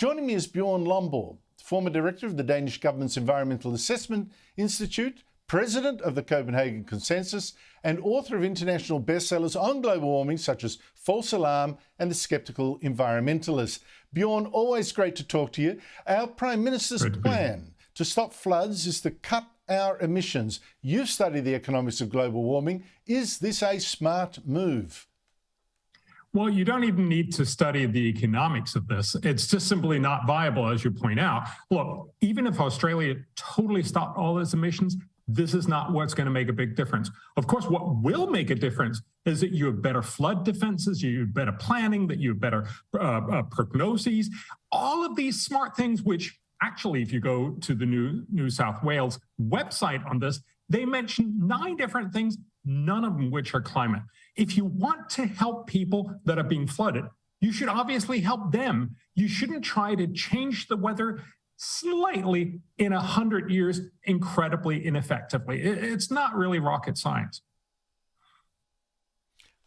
Joining me is Bjorn Lomborg, former director of the Danish government's Environmental Assessment Institute, president of the Copenhagen Consensus, and author of international bestsellers on global warming such as False Alarm and The Skeptical Environmentalist. Bjorn, always great to talk to you. Our Prime Minister's plan to stop floods is to cut our emissions. You've studied the economics of global warming. Is this a smart move? Well, you don't even need to study the economics of this. It's just simply not viable, as you point out. Look, even if Australia totally stopped all its emissions, this is not what's going to make a big difference. Of course, what will make a difference is that you have better flood defenses, you have better planning, that you have better prognoses, all of these smart things, which actually, if you go to the New South Wales website on this, they mention 9 different things, none of them which are climate. If you want to help people that are being flooded, you should obviously help them. You shouldn't try to change the weather slightly in 100 years incredibly ineffectively. It's not really rocket science.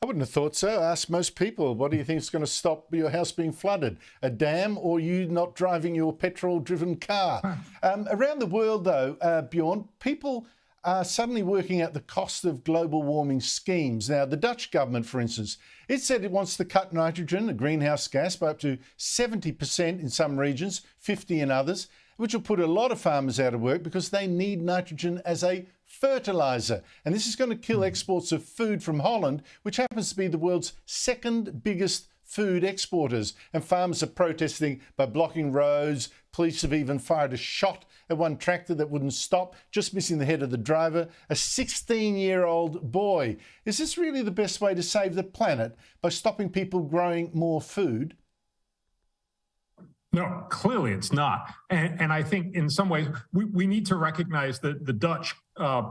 I wouldn't have thought so. Ask most people, what do you think is going to stop your house being flooded? A dam or you not driving your petrol-driven car? Around the world, though, Bjorn, people are suddenly working out the cost of global warming schemes. Now, the Dutch government, for instance, it said it wants to cut nitrogen, a greenhouse gas, by up to 70% in some regions, 50% in others, which will put a lot of farmers out of work because they need nitrogen as a fertiliser. And this is going to kill exports of food from Holland, which happens to be the world's second biggest food exporters. And farmers are protesting by blocking roads. Police have even fired a shot at one tractor that wouldn't stop, just missing the head of the driver, a 16-year-old boy. Is this really the best way to save the planet, by stopping people growing more food? No, clearly it's not. And I think in some ways we need to recognize that the Dutch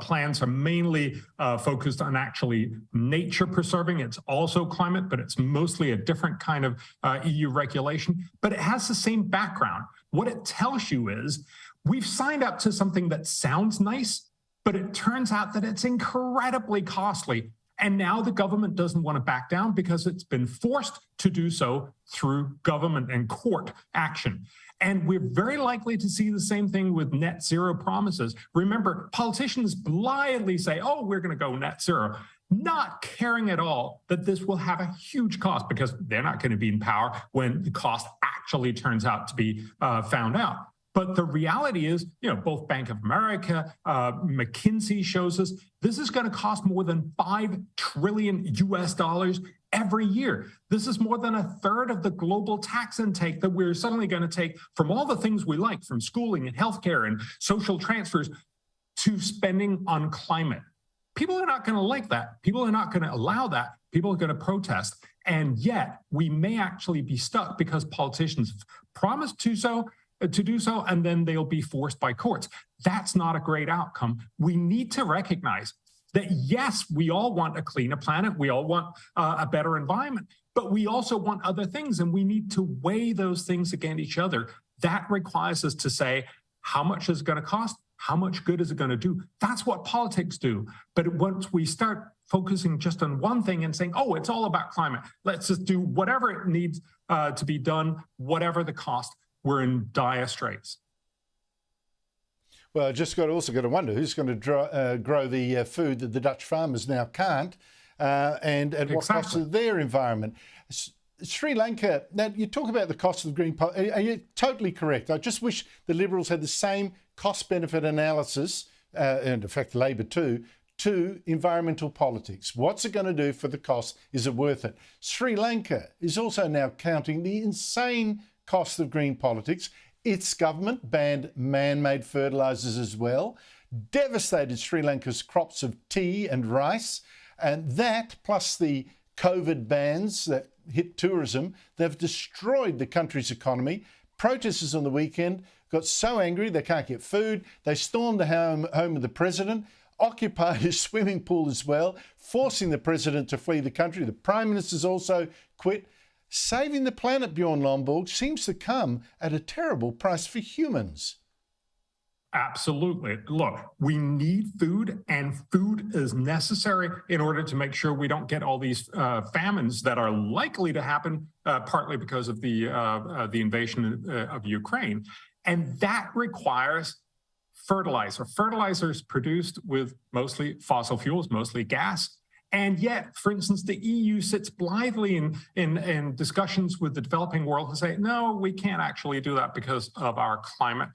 plans are mainly focused on actually nature preserving. It's also climate, but it's mostly a different kind of EU regulation. But it has the same background. What it tells you is we've signed up to something that sounds nice, but it turns out that it's incredibly costly. And now the government doesn't want to back down because it's been forced to do so through government and court action. And we're very likely to see the same thing with net zero promises. Remember, politicians blithely say, oh, we're going to go net zero, not caring at all that this will have a huge cost because they're not going to be in power when the cost actually turns out to be found out. But the reality is, both Bank of America, McKinsey shows us this is going to cost more than $5 trillion every year. This is more than 1/3 of the global tax intake that we're suddenly going to take from all the things we like, from schooling and healthcare and social transfers to spending on climate. People are not going to like that. People are not going to allow that. People are going to protest. And yet we may actually be stuck because politicians have promised to do so, and then they'll be forced by courts. That's not a great outcome. We need to recognize that, yes, we all want a cleaner planet. We all want a better environment, but we also want other things, and we need to weigh those things against each other. That requires us to say, how much is it going to cost? How much good is it going to do? That's what politics do. But once we start focusing just on one thing and saying, oh, it's all about climate, let's just do whatever it needs to be done, whatever the cost, we're in dire straits. Well, I just also got to wonder who's going to grow the food that the Dutch farmers now can't, and at what cost to their environment. Sri Lanka, now you talk about the cost of green policy. Are you totally correct? I just wish the Liberals had the same cost-benefit analysis, and in fact Labor too, to environmental politics. What's it going to do for the cost? Is it worth it? Sri Lanka is also now counting the insane cost of green politics. Its government banned man-made fertilisers as well, devastated Sri Lanka's crops of tea and rice, and that, plus the COVID bans that hit tourism, they've destroyed the country's economy. Protesters on the weekend got so angry they can't get food, they stormed the home of the president, occupied his swimming pool as well, forcing the president to flee the country. The Prime Minister's also quit. Saving the planet, Bjorn Lomborg, seems to come at a terrible price for humans. Absolutely. Look, we need food, and food is necessary in order to make sure we don't get all these famines that are likely to happen, partly because of the invasion of Ukraine. And that requires fertilizer. Fertilizer is produced with mostly fossil fuels, mostly gas. And yet, for instance, the EU sits blithely in discussions with the developing world and say, no, we can't actually do that because of our climate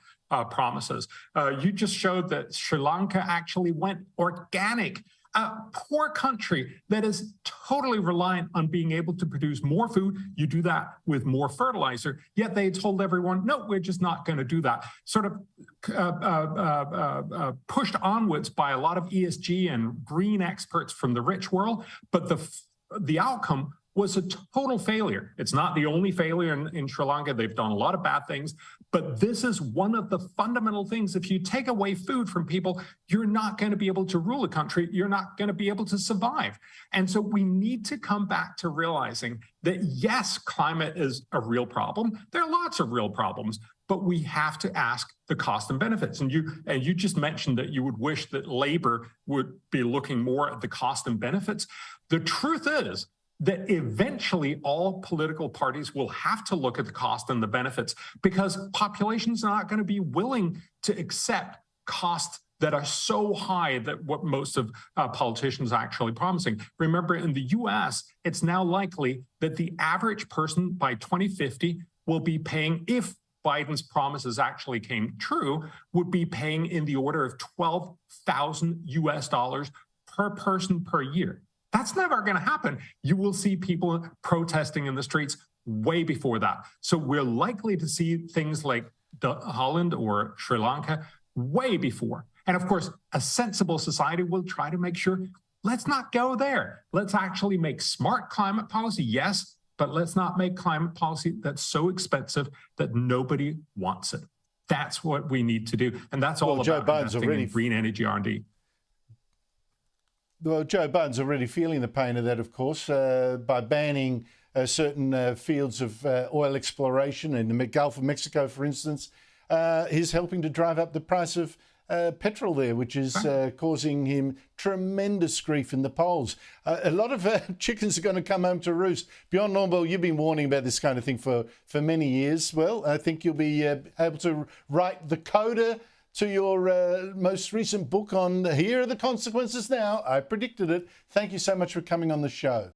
promises. You just showed that Sri Lanka actually went organic. A poor country that is totally reliant on being able to produce more food. You do that with more fertilizer, yet they told everyone, no, we're just not going to do that. Sort of pushed onwards by a lot of ESG and green experts from the rich world, but the outcome was a total failure. It's not the only failure in Sri Lanka. They've done a lot of bad things, but this is one of the fundamental things. If you take away food from people, you're not going to be able to rule a country. You're not going to be able to survive. And so we need to come back to realizing that, yes, climate is a real problem. There are lots of real problems, but we have to ask the cost and benefits. And you just mentioned that you would wish that labor would be looking more at the cost and benefits. The truth is that eventually all political parties will have to look at the cost and the benefits, because populations are not going to be willing to accept costs that are so high that what most of politicians are actually promising. Remember, in the US, it's now likely that the average person by 2050 will be paying, if Biden's promises actually came true, would be paying in the order of $12,000 per person per year. That's never going to happen. You will see people protesting in the streets way before that. So we're likely to see things like Holland or Sri Lanka way before. And of course, a sensible society will try to make sure, let's not go there. Let's actually make smart climate policy, yes, but let's not make climate policy that's so expensive that nobody wants it. That's what we need to do. And that's all about investing in green energy R&D. Well, Joe Biden's already feeling the pain of that, of course, by banning certain fields of oil exploration in the Gulf of Mexico, for instance. He's helping to drive up the price of petrol there, which is causing him tremendous grief in the polls. A lot of chickens are going to come home to roost. Bjorn Lomborg, you've been warning about this kind of thing for many years. Well, I think you'll be able to write the coda to your most recent book on Here Are the Consequences Now. I predicted it. Thank you so much for coming on the show.